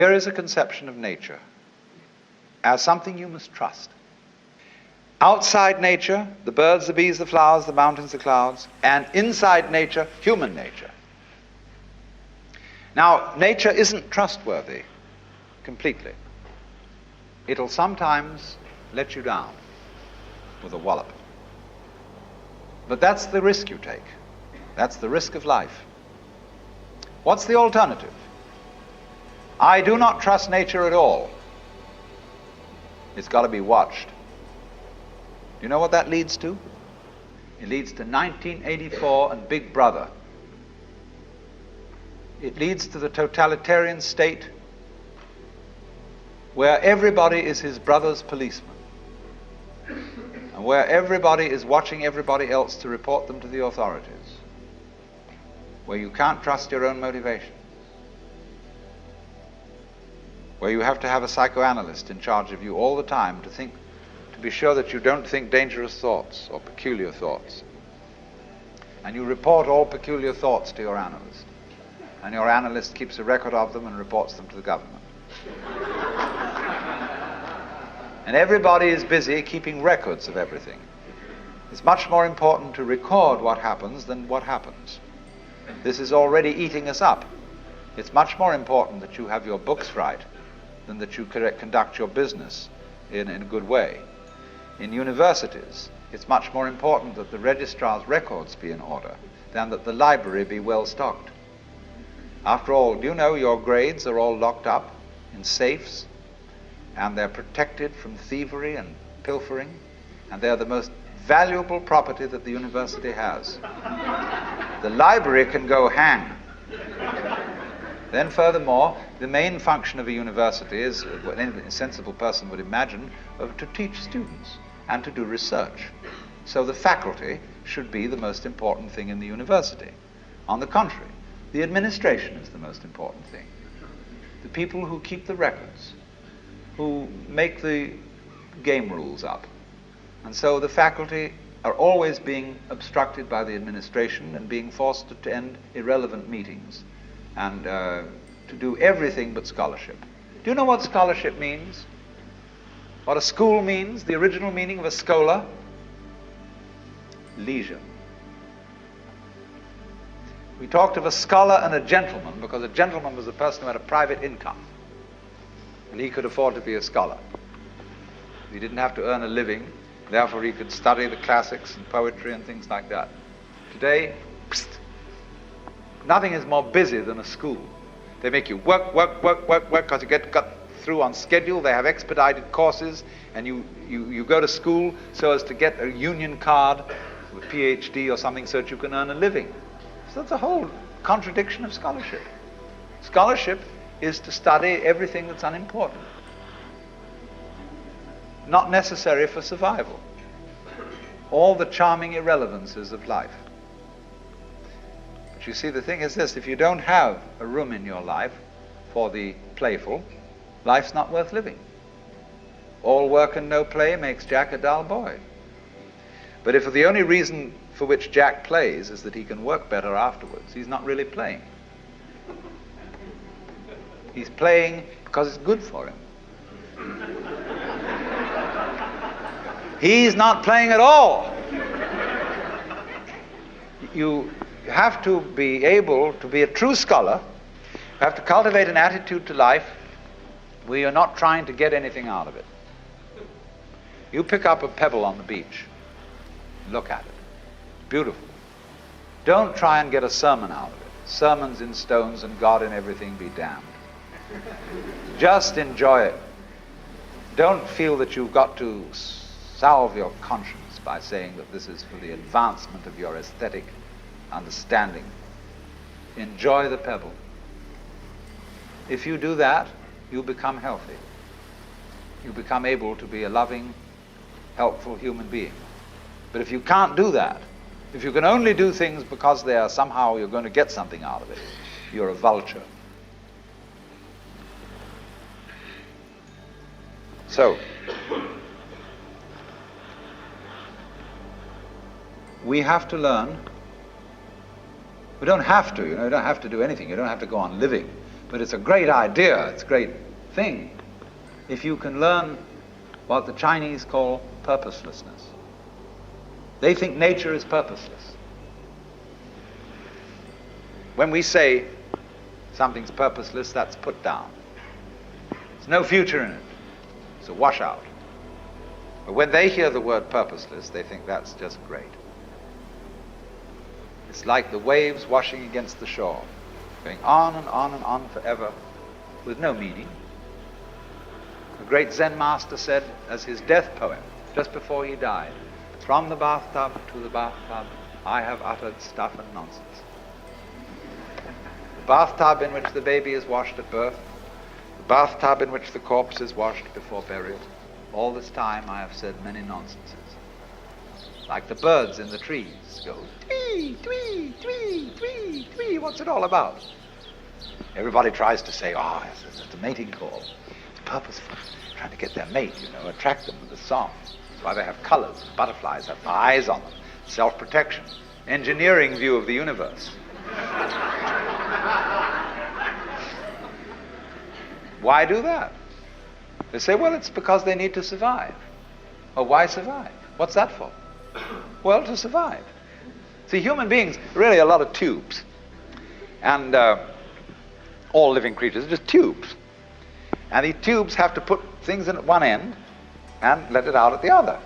Here is a conception of nature as something you must trust. Outside nature, the birds, the bees, the flowers, the mountains, the clouds, and inside nature, human nature. Now, nature isn't trustworthy completely. It'll sometimes let you down with a wallop. But that's the risk you take. That's the risk of life. What's the alternative? I do not trust nature at all. It's got to be watched. Do you know what that leads to? It leads to 1984 and Big Brother. It leads to the totalitarian state where everybody is his brother's policeman, and where everybody is watching everybody else to report them to the authorities, where you can't trust your own motivation, where you have to have a psychoanalyst in charge of you all the time to be sure that you don't think dangerous thoughts or peculiar thoughts. And you report all peculiar thoughts to your analyst. And your analyst keeps a record of them and reports them to the government. And everybody is busy keeping records of everything. It's much more important to record what happens than what happens. This is already eating us up. It's much more important that you have your books right than that you conduct your business in a good way. In universities, it's much more important that the registrar's records be in order than that the library be well stocked. After all, do you know your grades are all locked up in safes, and they're protected from thievery and pilfering, and they're the most valuable property that the university has. The library can go hang. Then furthermore, the main function of a university is, what any sensible person would imagine, to teach students and to do research. So the faculty should be the most important thing in the university. On the contrary, the administration is the most important thing. The people who keep the records, who make the game rules up. And so the faculty are always being obstructed by the administration and being forced to attend irrelevant meetings and to do everything but scholarship. Do you know what scholarship means? What a school means? The original meaning of a schola? Leisure. We talked of a scholar and a gentleman because a gentleman was a person who had a private income, and he could afford to be a scholar. He didn't have to earn a living, therefore he could study the classics and poetry and things like that. Today, nothing is more busy than a school. They make you work, because you get cut through on schedule. They have expedited courses, and you go to school so as to get a union card, a PhD or something, so that you can earn a living. So that's a whole contradiction of scholarship. Scholarship is to study everything that's unimportant, not necessary for survival. All the charming irrelevances of life. But you see, the thing is this: if you don't have a room in your life for the playful, life's not worth living. All work and no play makes Jack a dull boy. But if the only reason for which Jack plays is that he can work better afterwards, he's not really playing. He's playing because it's good for him. He's not playing at all. You have to be able to be a true scholar. You have to cultivate an attitude to life where you're not trying to get anything out of it. You pick up a pebble on the beach, look at it. Beautiful. Don't try and get a sermon out of it. Sermons in stones and God in everything be damned. Just enjoy it. Don't feel that you've got to salve your conscience by saying that this is for the advancement of your aesthetic understanding. Enjoy the pebble. If you do that, you become healthy. You become able to be a loving, helpful human being. But if you can't do that, if you can only do things because they are somehow you're going to get something out of it, you're a vulture. So, we have to learn. We don't have to, you don't have to do anything. You don't have to go on living. But it's a great idea, it's a great thing, if you can learn what the Chinese call purposelessness. They think nature is purposeless. When we say something's purposeless, that's put down. There's no future in it. It's a washout. But when they hear the word purposeless, they think that's just great. It's like the waves washing against the shore, going on and on and on forever with no meaning. A great Zen master said as his death poem, just before he died, "From the bathtub to the bathtub, I have uttered stuff and nonsense." The bathtub in which the baby is washed at birth, the bathtub in which the corpse is washed before burial, all this time I have said many nonsenses. Like the birds in the trees go, twee, twee, twee, twee, twee. What's it all about? Everybody tries to say, oh, it's a mating call. It's purposeful. Trying to get their mate, attract them with a song. That's why they have colors. Butterflies have eyes on them. Self-protection. Engineering view of the universe. Why do that? They say, well, it's because they need to survive. Oh, why survive? What's that for? Well, to survive. See, human beings are really a lot of tubes. And all living creatures are just tubes. And these tubes have to put things in at one end and let it out at the other.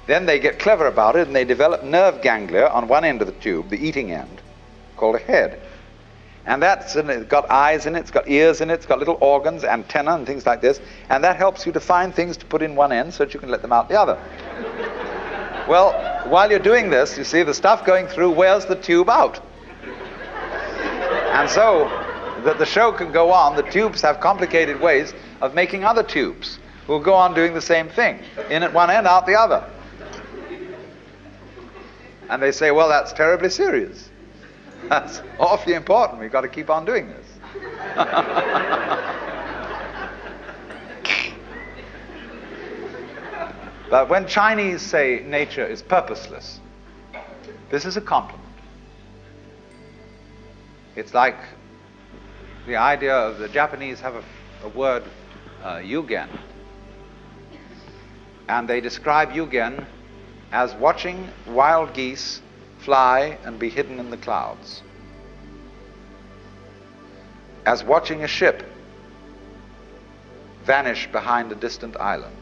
Then they get clever about it and they develop nerve ganglia on one end of the tube, the eating end, called a head. And it's got eyes in it, it's got ears in it, it's got little organs, antenna and things like this. And that helps you to find things to put in one end so that you can let them out the other. Well, while you're doing this, you see the stuff going through wears the tube out. And so that the show can go on, the tubes have complicated ways of making other tubes who will go on doing the same thing. In at one end, out the other. And they say, well, that's terribly serious. That's awfully important. We've got to keep on doing this. But when Chinese say nature is purposeless, this is a compliment. It's like the idea of the Japanese have a word, yugen. And they describe yugen as watching wild geese fly and be hidden in the clouds. As watching a ship vanish behind a distant island.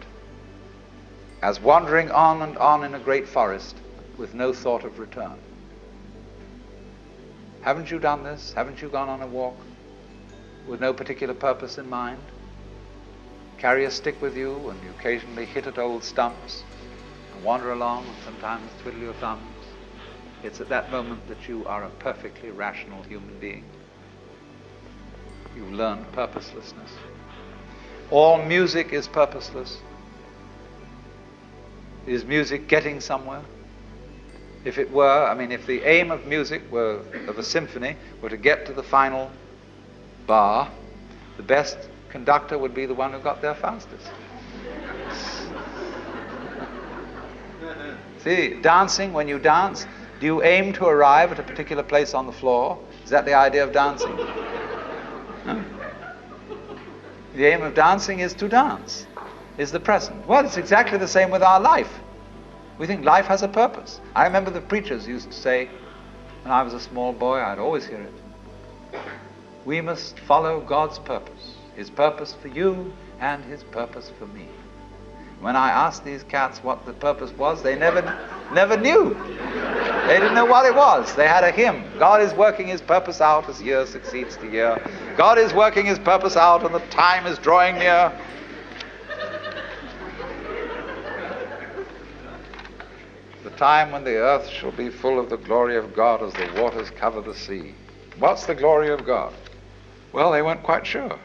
As wandering on and on in a great forest with no thought of return. Haven't you done this? Haven't you gone on a walk with no particular purpose in mind? Carry a stick with you and you occasionally hit at old stumps and wander along and sometimes twiddle your thumbs. It's at that moment that you are a perfectly rational human being. You've learned purposelessness. All music is purposeless. Is music getting somewhere? If it were, if the aim of music of a symphony were to get to the final bar, the best conductor would be the one who got there fastest. See, dancing, when you dance, do you aim to arrive at a particular place on the floor? Is that the idea of dancing? No. The aim of dancing is to dance, is the present. Well, it's exactly the same with our life. We think life has a purpose. I remember the preachers used to say, when I was a small boy, I'd always hear it. We must follow God's purpose. His purpose for you and his purpose for me. When I asked these cats what the purpose was, they never knew. They didn't know what it was. They had a hymn. God is working his purpose out as year succeeds to year. God is working his purpose out and the time is drawing near. The time when the earth shall be full of the glory of God as the waters cover the sea. What's the glory of God? Well, they weren't quite sure.